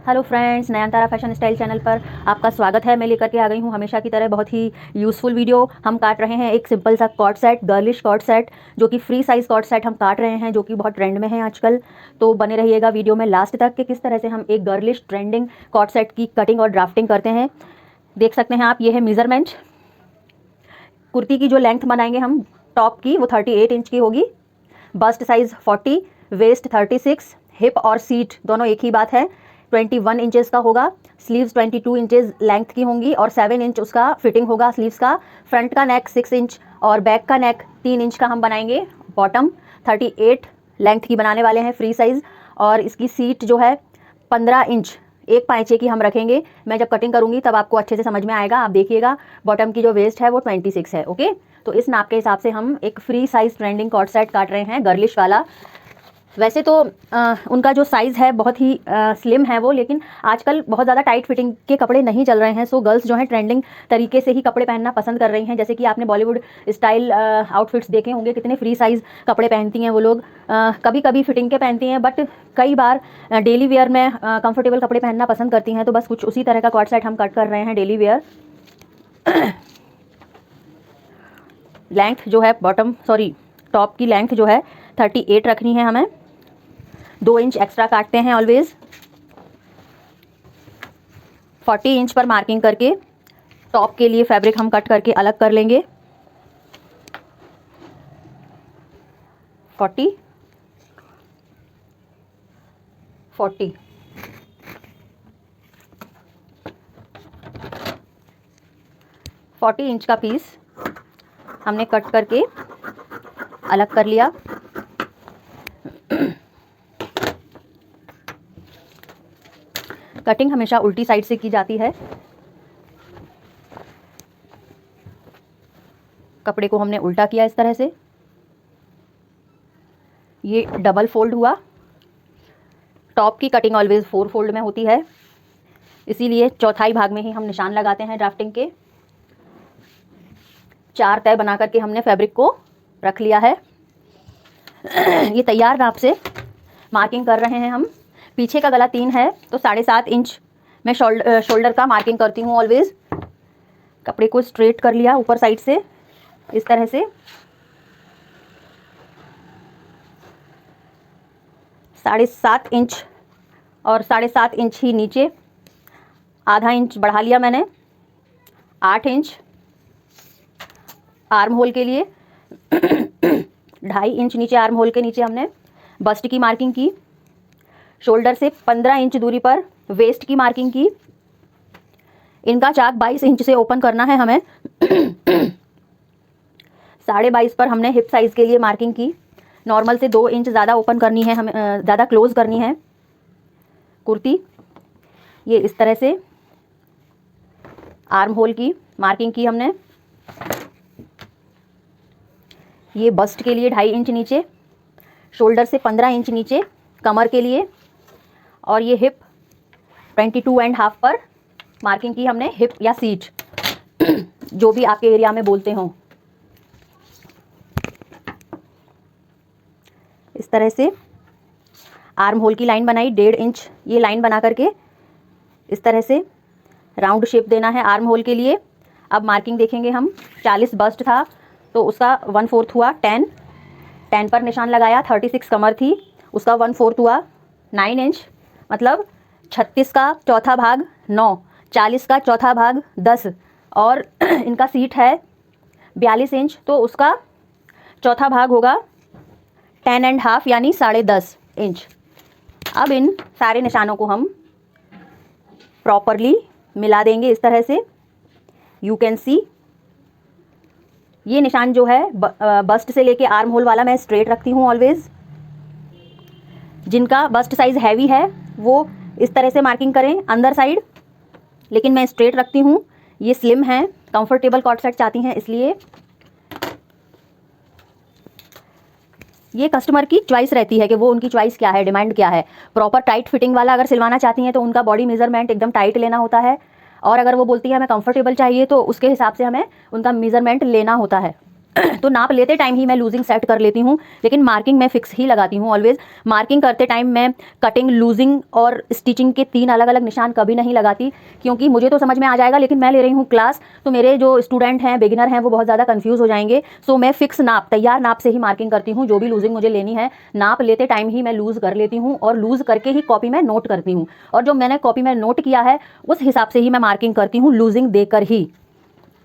Hello friends, Nayanthara fashion style channel पर आपका स्वागत है। मैं लेकर के आ गई हूँ हमेशा की तरह बहुत ही यूज़फुल वीडियो। हम काट रहे हैं एक सिंपल सा cord set, girlish cord set, जो कि फ्री साइज़ कॉर्ड सेट हम काट रहे हैं, जो कि बहुत ट्रेंड में है आजकल। तो बने रहिएगा वीडियो में लास्ट तक कि किस तरह से हम एक गर्लिश ट्रेंडिंग कॉर्ड सेट की कटिंग और ड्राफ्टिंग करते हैं। देख सकते हैं आप, ये है मेज़रमेंट। कुर्ती की जो लेंथ बनाएंगे हम टॉप की, वो 38 इंच की होगी। बस्ट साइज़ 40, वेस्ट 36, हिप और सीट दोनों एक ही बात है, 21 इंचेस का होगा। स्लीव्स 22 इंचेस लेंथ की होंगी और 7 इंच उसका फिटिंग होगा स्लीव्स का। फ्रंट का नेक 6 इंच और बैक का नेक 3 इंच का हम बनाएंगे। बॉटम 38 लेंथ की बनाने वाले हैं फ्री साइज़। और इसकी सीट जो है 15 इंच, एक पाँचे की हम रखेंगे। मैं जब कटिंग करूंगी तब आपको अच्छे से समझ में आएगा, आप देखिएगा। बॉटम की जो वेस्ट है वो 26 है। ओके, तो इस नाप के हिसाब से हम एक free size trending cord set काट रहे हैं, गर्लिश वाला। वैसे तो उनका जो साइज़ है बहुत ही स्लिम है वो, लेकिन आजकल बहुत ज़्यादा टाइट फिटिंग के कपड़े नहीं चल रहे हैं। सो गर्ल्स जो हैं ट्रेंडिंग तरीके से ही कपड़े पहनना पसंद कर रही हैं। जैसे कि आपने बॉलीवुड स्टाइल आउटफिट्स देखे होंगे, कितने फ्री साइज़ कपड़े पहनती हैं वो लोग। कभी कभी फिटिंग के पहनती हैं, बट कई बार डेली वेयर में कंफर्टेबल कपड़े पहनना पसंद करती हैं। तो बस कुछ उसी तरह का कॉर्ड सेट हम कट कर रहे हैं डेली वेयर। लेंथ जो है टॉप की लेंथ जो है 38 रखनी है हमें। 2 इंच एक्स्ट्रा काटते हैं ऑलवेज। 40 इंच पर मार्किंग करके टॉप के लिए फैब्रिक हम कट करके अलग कर लेंगे। 40 इंच का पीस हमने कट करके अलग कर लिया। कटिंग हमेशा उल्टी साइड से की जाती है। कपड़े को हमने उल्टा किया इस तरह से। ये डबल फोल्ड हुआ। टॉप की कटिंग ऑलवेज 4 फोल्ड में होती है, इसीलिए चौथाई भाग में ही हम निशान लगाते हैं ड्राफ्टिंग के। 4 तय बना करके हमने फैब्रिक को रख लिया है। ये तैयार नाप से मार्किंग कर रहे हैं हम। पीछे का गला 3 है तो 7.5 इंच मैं शोल्डर का मार्किंग करती हूँ ऑलवेज। कपड़े को स्ट्रेट कर लिया ऊपर साइड से इस तरह से। 7.5 इंच और 7.5 इंच ही नीचे, आधा इंच बढ़ा लिया मैंने। 8 इंच आर्म होल के लिए, 2.5 इंच नीचे आर्म होल के नीचे हमने बस्ट की मार्किंग की। शोल्डर से 15 इंच दूरी पर वेस्ट की मार्किंग की। इनका चाक 22 इंच से ओपन करना है हमें। 22.5 पर हमने हिप साइज के लिए मार्किंग की। नॉर्मल से 2 इंच ज़्यादा ओपन करनी है हमें, ज़्यादा क्लोज करनी है कुर्ती। ये इस तरह से आर्म होल की मार्किंग की हमने। ये बस्ट के लिए 2.5 इंच नीचे, शोल्डर से 15 इंच नीचे कमर के लिए। और ये हिप 22.5 पर मार्किंग की हमने, हिप या सीट जो भी आपके एरिया में बोलते हो। इस तरह से आर्म होल की लाइन बनाई 1.5 इंच, ये लाइन बना करके इस तरह से राउंड शेप देना है आर्म होल के लिए। अब मार्किंग देखेंगे हम। 40 बस्ट था तो उसका 1/4 हुआ 10 पर निशान लगाया। 36 कमर थी, उसका 1/4 हुआ 9 इंच, मतलब 36 का चौथा भाग 9, 40 का चौथा भाग 10। और इनका सीट है 42 इंच तो उसका चौथा भाग होगा 10.5 यानी 10.5 इंच। अब इन सारे निशानों को हम प्रॉपरली मिला देंगे इस तरह से। यू कैन सी ये निशान जो है बस्ट से लेके आर्म होल वाला मैं स्ट्रेट रखती हूँ ऑलवेज। जिनका बस्ट साइज हैवी है वो इस तरह से मार्किंग करें अंदर साइड, लेकिन मैं स्ट्रेट रखती हूँ। ये स्लिम है, कंफर्टेबल कॉर्ड सेट चाहती हैं, इसलिए ये कस्टमर की चॉइस रहती है कि वो उनकी चॉइस क्या है, डिमांड क्या है। प्रॉपर टाइट फिटिंग वाला अगर सिलवाना चाहती हैं तो उनका बॉडी मेजरमेंट एकदम टाइट लेना होता है, और अगर वो बोलती है हमें कंफर्टेबल चाहिए तो उसके हिसाब से हमें उनका मेजरमेंट लेना होता है। तो नाप लेते टाइम ही मैं लूजिंग सेट कर लेती हूँ, लेकिन मार्किंग मैं फिक्स ही लगाती हूँ ऑलवेज। मार्किंग करते टाइम मैं कटिंग, लूजिंग और स्टिचिंग के 3 अलग अलग निशान कभी नहीं लगाती, क्योंकि मुझे तो समझ में आ जाएगा, लेकिन मैं ले रही हूँ क्लास, तो मेरे जो स्टूडेंट हैं, बिगिनर हैं, वो बहुत ज़्यादा कन्फ्यूज़ हो जाएंगे। सो मैं फिक्स नाप, तैयार नाप से ही मार्किंग करती हूँ। जो भी लूजिंग मुझे लेनी है, नाप लेते टाइम ही मैं लूज़ कर लेती हूँ, और लूज़ करके ही कॉपी में नोट करती हूँ, और जो मैंने कॉपी में नोट किया है उस हिसाब से ही मैं मार्किंग करती हूँ, लूजिंग देकर ही।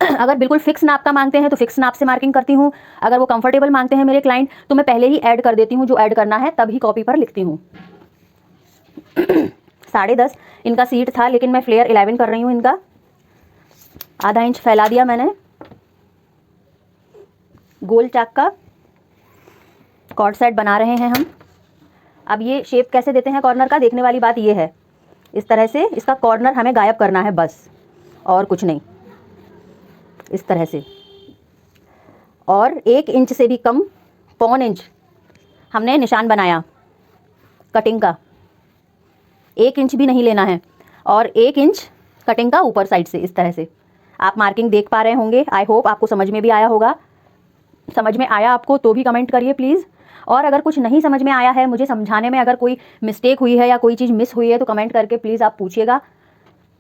अगर बिल्कुल फिक्स नाप का मांगते हैं तो फिक्स नाप से मार्किंग करती हूँ। अगर वो कंफर्टेबल मांगते हैं मेरे क्लाइंट, तो मैं पहले ही ऐड कर देती हूँ, जो ऐड करना है तभी कॉपी पर लिखती हूँ। 10.5 इनका सीट था, लेकिन मैं फ्लेयर 11 कर रही हूँ। इनका आधा इंच फैला दिया मैंने। गोल चाक का कॉर्ड सेट बना रहे हैं हम। अब ये शेप कैसे देते हैं कॉर्नर का, देखने वाली बात ये है, इस तरह से इसका कॉर्नर हमें गायब करना है बस, और कुछ नहीं, इस तरह से। और 1 इंच से भी कम, 1.25 इंच हमने निशान बनाया कटिंग का। 1 इंच भी नहीं लेना है, और 1 इंच कटिंग का ऊपर साइड से, इस तरह से। आप मार्किंग देख पा रहे होंगे, आई होप आपको समझ में भी आया होगा। समझ में आया आपको तो भी कमेंट करिए प्लीज़, और अगर कुछ नहीं समझ में आया है, मुझे समझाने में अगर कोई मिस्टेक हुई है या कोई चीज़ मिस हुई है, तो कमेंट करके प्लीज़ आप पूछिएगा।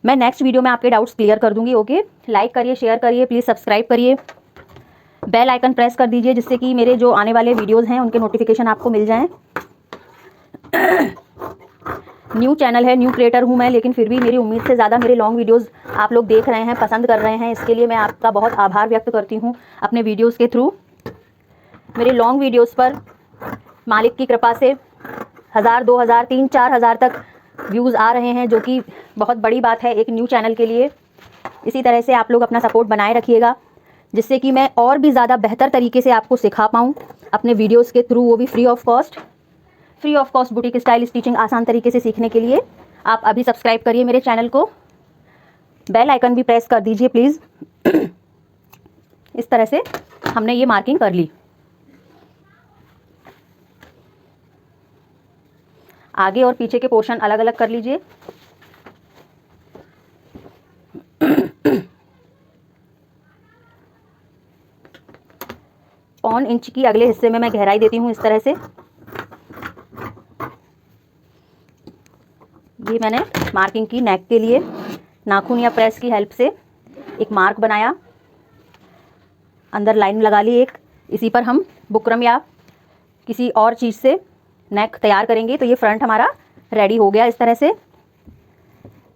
मैं नेक्स्ट वीडियो में आपके डाउट्स क्लियर कर दूंगी। ओके, लाइक करिए, शेयर करिए, प्लीज़ सब्सक्राइब करिए, बेल आइकन प्रेस कर दीजिए, जिससे कि मेरे जो आने वाले वीडियोस हैं उनके नोटिफिकेशन आपको मिल जाएं। न्यू चैनल है, न्यू क्रिएटर हूं मैं, लेकिन फिर भी मेरी उम्मीद से ज़्यादा मेरे लॉन्ग वीडियोस आप लोग देख रहे हैं, पसंद कर रहे हैं। इसके लिए मैं आपका बहुत आभार व्यक्त करती हूं अपने वीडियोस के थ्रू। मेरे लॉन्ग वीडियोस पर मालिक की कृपा से 1000, 2000, 3, 4000 तक व्यूज़ आ रहे हैं, जो कि बहुत बड़ी बात है एक न्यू चैनल के लिए। इसी तरह से आप लोग अपना सपोर्ट बनाए रखिएगा, जिससे कि मैं और भी ज़्यादा बेहतर तरीके से आपको सिखा पाऊँ अपने वीडियोस के थ्रू, वो भी free of cost. Free of cost boutique style stitching आसान तरीके से सीखने के लिए आप अभी सब्सक्राइब करिए मेरे चैनल को, बेल आइकन भी प्रेस कर दीजिए प्लीज़। इस तरह से हमने ये मार्किंग कर ली। आगे और पीछे के पोर्शन अलग अलग कर लीजिए। पौन इंच की अगले हिस्से में मैं गहराई देती हूँ, इस तरह से। ये मैंने मार्किंग की नेक के लिए, नाखून या प्रेस की हेल्प से एक मार्क बनाया, अंदर लाइन लगा ली एक। इसी पर हम बुकरम या किसी और चीज़ से नेक तैयार करेंगे। तो ये फ्रंट हमारा रेडी हो गया। इस तरह से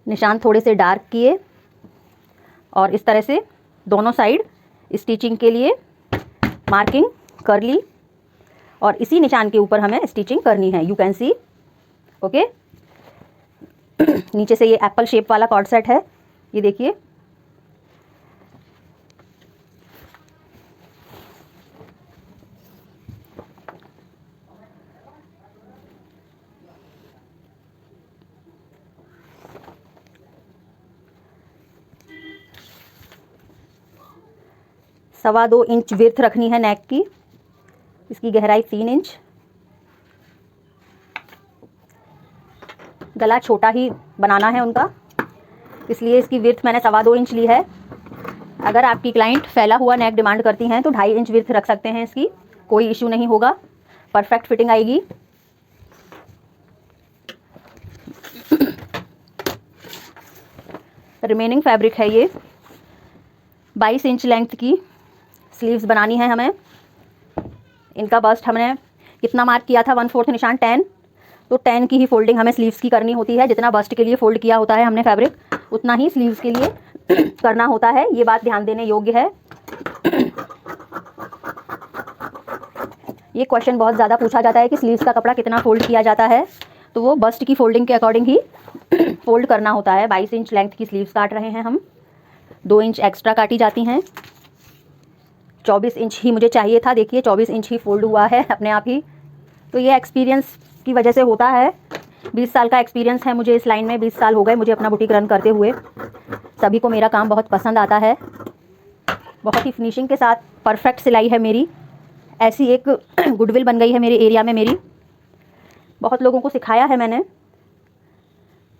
निशान थोड़े से डार्क किए, और इस तरह से दोनों साइड स्टिचिंग के लिए मार्किंग कर ली, और इसी निशान के ऊपर हमें स्टिचिंग करनी है। You can see, okay. नीचे से ये एप्पल शेप वाला कॉर्ड सेट है, ये देखिए। सवा 2 इंच विड्थ रखनी है नेक की। इसकी गहराई 3 इंच। गला छोटा ही बनाना है उनका, इसलिए इसकी विड्थ मैंने सवा 2 इंच ली है। अगर आपकी क्लाइंट फैला हुआ नेक डिमांड करती हैं तो 2.5 इंच विड्थ रख सकते हैं इसकी, कोई इशू नहीं होगा, परफेक्ट फिटिंग आएगी। रिमेनिंग फैब्रिक है ये। 22 इंच लेंथ की स्लीव्स बनानी है हमें। इनका बस्ट हमने कितना मार्क किया था, 1/4 निशान 10, तो 10 की ही फोल्डिंग हमें स्लीव्स की करनी होती है। जितना बस्ट के लिए फोल्ड किया होता है हमने फैब्रिक, उतना ही स्लीव्स के लिए करना होता है। ये बात ध्यान देने योग्य है। ये क्वेश्चन बहुत ज़्यादा पूछा जाता है कि स्लीव्स का कपड़ा कितना फोल्ड किया जाता है, तो वो बस्ट की फोल्डिंग के अकॉर्डिंग ही फोल्ड करना होता है। 22 इंच लेंथ की स्लीव्स काट रहे हैं हम, 2 इंच एक्स्ट्रा काटी जाती हैं। 24 इंच ही मुझे चाहिए था, देखिए 24 इंच ही फोल्ड हुआ है अपने आप ही। तो ये एक्सपीरियंस की वजह से होता है। 20 साल का एक्सपीरियंस है मुझे इस लाइन में, 20 साल हो गए मुझे अपना बुटीक रन करते हुए। सभी को मेरा काम बहुत पसंद आता है, बहुत ही फिनिशिंग के साथ परफेक्ट सिलाई है मेरी। ऐसी एक गुडविल बन गई है मेरे एरिया में मेरी। बहुत लोगों को सिखाया है मैंने,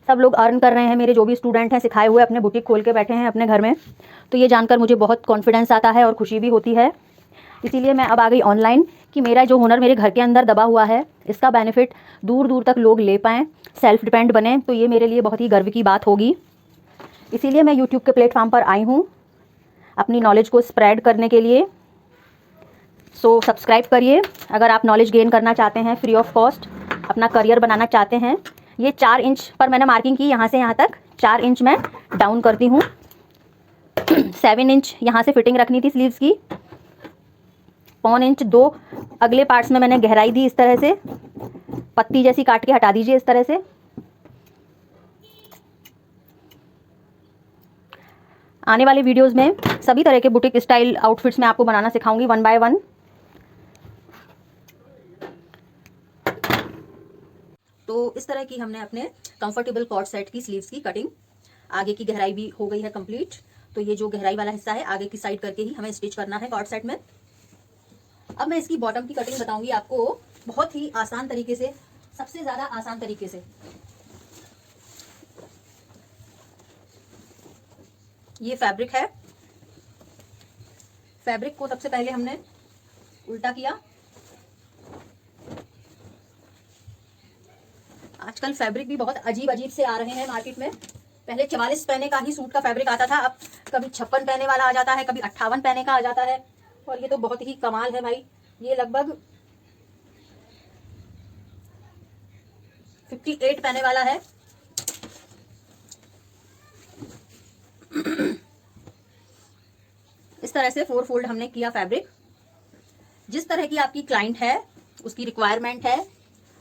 सब लोग अर्न कर रहे हैं। मेरे जो भी स्टूडेंट हैं सिखाए हुए अपने बुटीक खोल के बैठे हैं अपने घर में। तो ये जानकर मुझे बहुत कॉन्फिडेंस आता है और खुशी भी होती है। इसीलिए मैं अब आ गई ऑनलाइन कि मेरा जो हुनर मेरे घर के अंदर दबा हुआ है, इसका बेनिफिट दूर दूर तक लोग ले पाएँ, सेल्फ डिपेंड बने, तो ये मेरे लिए बहुत ही गर्व की बात होगी। इसीलिए मैं यूट्यूब के प्लेटफॉर्म पर आई हूँ अपनी नॉलेज को स्प्रेड करने के लिए। सो सब्सक्राइब करिए अगर आप नॉलेज गेन करना चाहते हैं, फ्री ऑफ कॉस्ट अपना करियर बनाना चाहते हैं। ये 4 इंच पर मैंने मार्किंग की, यहाँ से यहाँ तक 4 इंच मैं डाउन करती हूँ। 7 इंच यहाँ से फिटिंग रखनी थी स्लीव्स की, 1.25 इंच 2 अगले पार्ट्स में मैंने गहराई दी, इस तरह से पत्ती जैसी काट के हटा दीजिए इस तरह से। आने वाले वीडियोस में सभी तरह के बुटीक स्टाइल आउटफिट्स मैं आपको बनाना सिखाऊंगी 1 बाय 1। तो इस तरह की हमने अपने कंफर्टेबल कॉर्ड सेट की स्लीव्स की कटिंग, आगे की गहराई भी हो गई है कंप्लीट। तो ये जो गहराई वाला हिस्सा है आगे की साइड करके ही हमें स्टिच करना है कॉर्ड सेट में। अब मैं इसकी बॉटम की कटिंग बताऊंगी आपको बहुत ही आसान तरीके से, सबसे ज्यादा आसान तरीके से। ये फैब्रिक है, फैब्रिक को सबसे पहले हमने उल्टा किया। आजकल फैब्रिक भी बहुत अजीब अजीब से आ रहे हैं मार्केट में। पहले 44 पैने का ही सूट का फैब्रिक आता था, अब कभी 56 पैने वाला आ जाता है, कभी 58 पैने का आ जाता है। और ये तो बहुत ही कमाल है भाई, ये लगभग 58 पैने वाला है। इस तरह से 4 फोल्ड हमने किया फैब्रिक। जिस तरह की आपकी क्लाइंट है, उसकी रिक्वायरमेंट है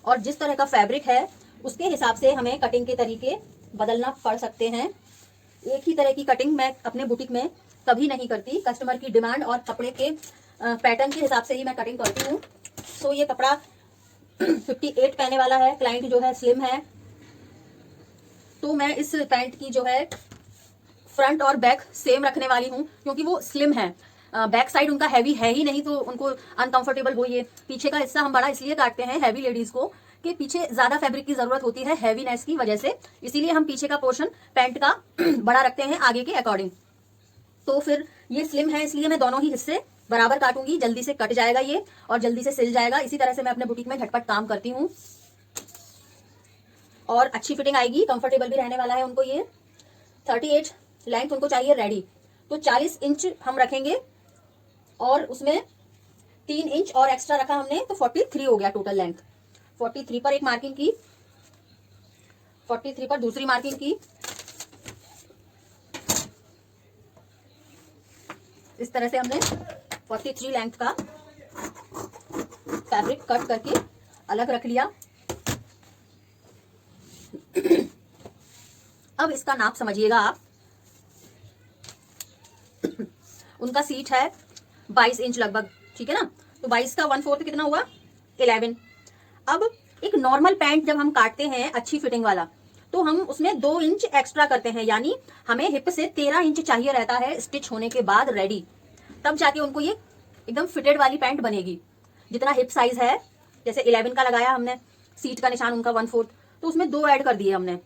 और जिस तरह का फैब्रिक है उसके हिसाब से हमें कटिंग के तरीके बदलना पड़ सकते हैं। एक ही तरह की कटिंग मैं अपने बुटीक में कभी नहीं करती, कस्टमर की डिमांड और कपड़े के पैटर्न के हिसाब से ही मैं कटिंग करती हूँ। सो ये कपड़ा 58 पहने वाला है, क्लाइंट जो है स्लिम है, तो मैं इस पैंट की जो है फ्रंट और बैक सेम रखने वाली हूँ क्योंकि वो स्लिम है। बैक साइड उनका हैवी है ही नहीं, तो उनको अनकंफर्टेबल हो। ये पीछे का हिस्सा हम बड़ा इसलिए काटते हैं हैवी लेडीज को कि पीछे ज्यादा फैब्रिक की जरूरत होती है हैवीनेस की वजह से, इसीलिए हम पीछे का पोर्शन पैंट का बड़ा रखते हैं आगे के अकॉर्डिंग। तो फिर ये स्लिम है इसलिए मैं दोनों ही हिस्से बराबर काटूंगी, जल्दी से कट जाएगा ये और जल्दी से सिल जाएगा। इसी तरह से मैं अपने बुटीक में झटपट काम करती हूँ और अच्छी फिटिंग आएगी, कंफर्टेबल भी रहने वाला है उनको। ये 38 लेंथ उनको चाहिए रेडी, तो 40 इंच हम रखेंगे और उसमें 3 इंच और एक्स्ट्रा रखा हमने, तो 43 हो गया टोटल लेंथ। 43 पर एक मार्किंग की, 43 पर दूसरी मार्किंग की। इस तरह से हमने 43 लेंथ का फैब्रिक कट करके अलग रख लिया। अब इसका नाप समझिएगा आप। उनका सीट है 22 इंच लगभग, ठीक है ना, तो 22 का 1/4 कितना हुआ 11। अब एक नॉर्मल पैंट जब हम काटते हैं अच्छी फिटिंग वाला, तो हम उसमें 2 इंच एक्स्ट्रा करते हैं, यानी हमें हिप से 13 इंच चाहिए रहता है स्टिच होने के बाद रेडी, तब जाके उनको ये एकदम फिटेड वाली पैंट बनेगी। जितना हिप साइज है, जैसे 11 का लगाया हमने, सीट का निशान उनका 1/4, तो उसमें 2 ऐड कर दिए हमने,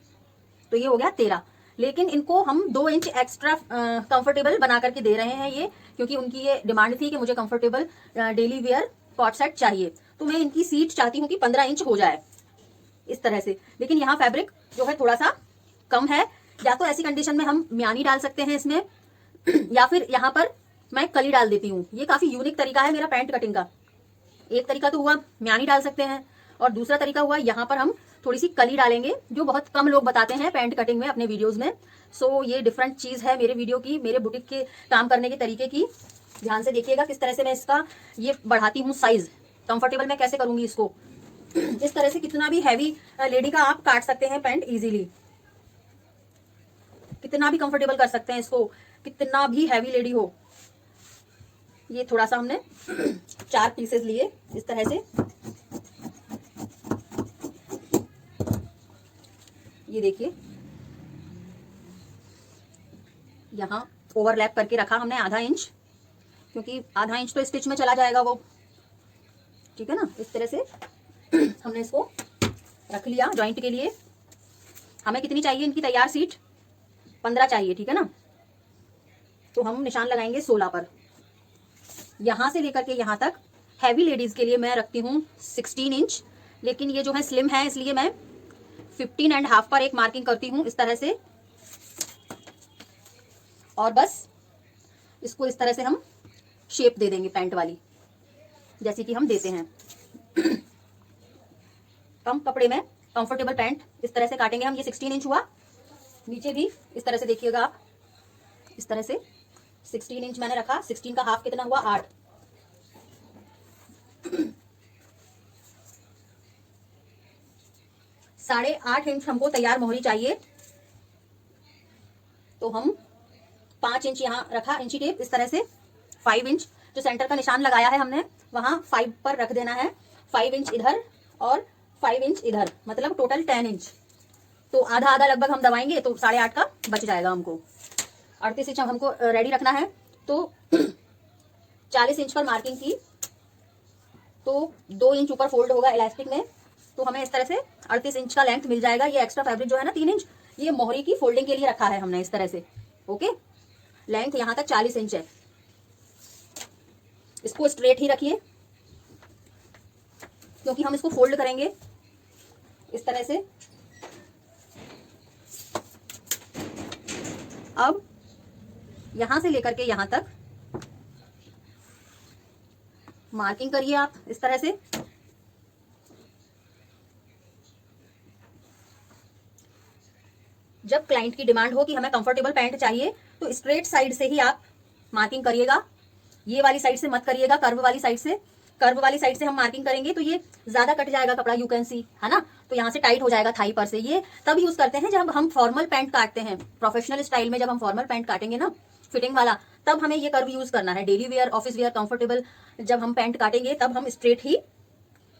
तो ये हो गया 13। लेकिन इनको हम 2 इंच एक्स्ट्रा कंफर्टेबल बना करके दे रहे हैं ये, क्योंकि उनकी ये डिमांड थी कि मुझे comfortable daily wear cord set चाहिए, तो मैं इनकी सीट चाहती हूँ कि 15 इंच हो जाए इस तरह से। लेकिन यहाँ फैब्रिक जो है थोड़ा सा कम है, या तो ऐसी कंडीशन में हम म्यानी डाल सकते हैं इसमें, या फिर यहाँ पर मैं कली डाल देती हूँ। ये काफी यूनिक तरीका है मेरा पैंट कटिंग का। एक तरीका तो हुआ म्यानी डाल सकते हैं और दूसरा तरीका हुआ यहाँ पर हम थोड़ी सी कली डालेंगे, जो बहुत कम लोग बताते हैं पैंट कटिंग में अपने वीडियोस में। सो ये डिफरेंट चीज है मेरे वीडियो की, मेरे बुटीक के काम करने के तरीके की। ध्यान से देखिएगा किस तरह से मैं इसका ये बढ़ाती हूँ साइज, कंफर्टेबल मैं कैसे करूंगी इसको। इस तरह से कितना भी हैवी लेडी का आप काट सकते हैं पैंट इजीली, कितना भी कंफर्टेबल कर सकते हैं इसको, कितना भी हैवी लेडी हो। ये थोड़ा सा हमने 4 पीसेस लिए इस तरह से, ये देखिए यहाँ ओवरलैप करके रखा हमने आधा इंच, क्योंकि आधा इंच तो स्टिच में चला जाएगा वो, ठीक है ना। इस तरह से हमने इसको रख लिया जॉइंट के लिए। हमें कितनी चाहिए इनकी तैयार सीट, 15 चाहिए, ठीक है ना, तो हम निशान लगाएंगे 16 पर। यहाँ से लेकर के यहाँ तक हैवी लेडीज़ के लिए मैं रखती हूँ 16 इंच, लेकिन ये जो है स्लिम है इसलिए मैं 15.5 पर एक मार्किंग करती हूँ इस तरह से। और बस इसको इस तरह से हम शेप दे देंगे पैंट वाली, जैसे कि हम देते हैं। कम कपड़े में कंफर्टेबल पैंट इस तरह से काटेंगे हम। ये 16 इंच हुआ, नीचे भी इस तरह से देखिएगा आप, इस तरह से 16 इंच मैंने रखा। 16 का हाफ कितना हुआ, 8। 8.5 इंच हमको तैयार मोहरी चाहिए, तो हम 5 इंच यहाँ रखा इंची टेप इस तरह से। 5 इंच जो सेंटर का निशान लगाया है हमने वहां 5 पर रख देना है। 5 इंच इधर और 5 इंच इधर, मतलब टोटल 10 इंच। तो आधा आधा लगभग हम दबाएंगे तो 8.5 का बच जाएगा हमको। 38 इंच हमको रेडी रखना है, तो 40 इंच पर मार्किंग की, तो 2 इंच ऊपर फोल्ड होगा इलास्टिक में, तो हमें इस तरह से 38 इंच का लेंथ मिल जाएगा। ये एक्स्ट्रा फैब्रिक जो है ना 3 इंच, ये मोहरी की फोल्डिंग के लिए रखा है हमने इस तरह से। ओके, लेंथ यहाँ तक 40 इंच है। इसको स्ट्रेट ही रखिए, क्योंकि हम इसको फोल्ड करेंगे इस तरह से। अब यहां से लेकर के यहां तक मार्किंग करिए आप इस तरह से। जब क्लाइंट की डिमांड हो कि हमें कंफर्टेबल पैंट चाहिए, तो स्ट्रेट साइड से ही आप मार्किंग करिएगा। ये वाली साइड से मत करिएगा, कर्व वाली साइड से। कर्व वाली साइड से हम मार्किंग करेंगे तो ये ज्यादा कट जाएगा कपड़ा, यू कैन सी, है ना। तो यहाँ से टाइट हो जाएगा थाई पर से। ये तब यूज करते हैं जब हम फॉर्मल पैंट काटते हैं, प्रोफेशनल स्टाइल में। जब हम फॉर्मल पैंट काटेंगे ना फिटिंग वाला, तब हमें ये कर्व यूज करना है। Daily wear, office where, comfortable जब हम पैंट काटेंगे तब हम स्ट्रेट ही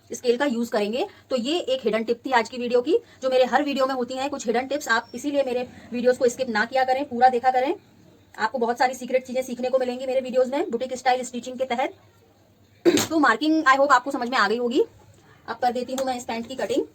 स्केल का यूज करेंगे। तो ये एक हिडन टिप थी आज की वीडियो की, जो मेरे हर वीडियो में होती है कुछ हिडन टिप्स। आप इसीलिए मेरे वीडियोस को स्किप ना किया करें, पूरा देखा करें। आपको बहुत सारी सीक्रेट चीजें सीखने को मिलेंगी मेरे वीडियोस में बुटीक स्टाइल स्टिचिंग के तहत। तो मार्किंग आई होप आपको समझ में आ गई होगी। अब कर देती हूँ मैं इस पैंट की कटिंग।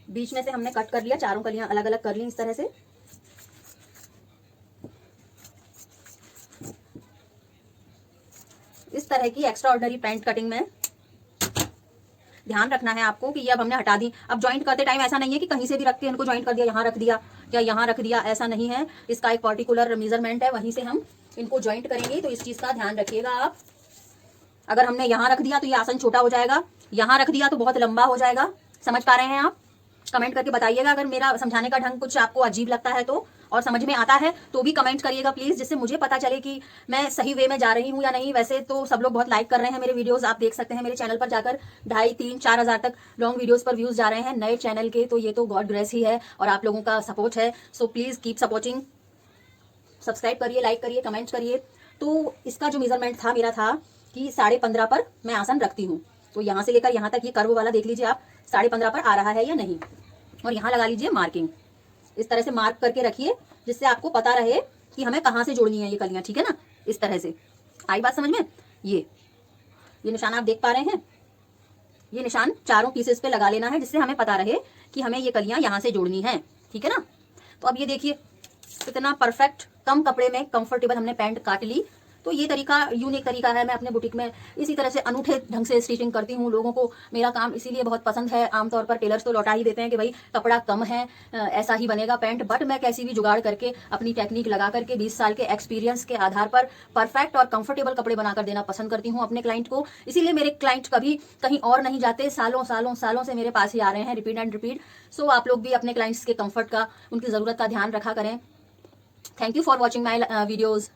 बीच में से हमने कट कर लिया, चारों कलियां अलग अलग कर ली इस तरह से। इस तरह की एक्स्ट्रा ऑर्डिनरी पैंट कटिंग में ध्यान रखना है आपको कि ये अब हमने हटा दी। अब ज्वाइंट करते टाइम ऐसा नहीं है कि कहीं से भी रख के इनको ज्वाइंट कर दिया, यहाँ रख दिया या यहाँ रख दिया, ऐसा नहीं है। इसका एक पर्टिकुलर मेजरमेंट है, वहीं से हम इनको ज्वाइंट करेंगे। तो इस चीज का ध्यान रखिएगा आप। अगर हमने यहाँ रख दिया तो ये आसन छोटा हो जाएगा, यहाँ रख दिया तो बहुत लंबा हो जाएगा। समझ पा रहे हैं आप? कमेंट करके बताइएगा अगर मेरा समझाने का ढंग कुछ आपको अजीब लगता है तो, और समझ में आता है तो भी कमेंट करिएगा प्लीज, जिससे मुझे पता चले कि मैं सही वे में जा रही हूँ या नहीं। वैसे तो सब लोग बहुत लाइक कर रहे हैं मेरे वीडियोस, आप देख सकते हैं मेरे चैनल पर जाकर 2.5, 3, 4 हज़ार तक लॉन्ग वीडियोस पर व्यूज जा रहे हैं नए चैनल के। तो ये तो गॉड ग्रेस ही है और आप लोगों का सपोर्ट है। So please keep supporting, subscribe करिए, लाइक करिए, कमेंट करिए। तो इसका जो मेजरमेंट था मेरा था कि 15.5 पर मैं आसन रखती हूँ। तो यहाँ से लेकर यहाँ तक ये कर्व वाला देख लीजिए आप 15.5 पर आ रहा है या नहीं, और यहाँ लगा लीजिए मार्किंग। इस तरह से मार्क करके रखिए जिससे आपको पता रहे कि हमें कहाँ से जोड़नी है ये कलियां, ठीक है ना। इस तरह से आई बात समझ में? ये निशान आप देख पा रहे हैं, ये निशान चारों पीसेस पे लगा लेना है जिससे हमें पता रहे कि हमें ये कलियां यहाँ से जोड़नी है, ठीक है ना। तो अब ये देखिए कितना परफेक्ट कम कपड़े में कंफर्टेबल हमने पैंट काट ली। तो ये तरीका यूनिक तरीका है। मैं अपने बुटीक में इसी तरह से अनूठे ढंग से स्टिचिंग करती हूँ। लोगों को मेरा काम इसीलिए बहुत पसंद है। आमतौर पर टेलर्स तो लौटा ही देते हैं कि भाई कपड़ा कम है, ऐसा ही बनेगा पैंट। बट मैं कैसी भी जुगाड़ करके अपनी टेक्निक लगा करके 20 साल के एक्सपीरियंस के आधार पर परफेक्ट और कंफर्टेबल कपड़े बनाकर देना पसंद करती हूँ अपने क्लाइंट को। इसीलिए मेरे क्लाइंट कभी कहीं और नहीं जाते, सालों सालों सालों से मेरे पास ही आ रहे हैं, रिपीट एंड रिपीट। सो आप लोग भी अपने क्लाइंट्स के कंफर्ट का, उनकी ज़रूरत का ध्यान रखा करें। Thank you for watching my videos.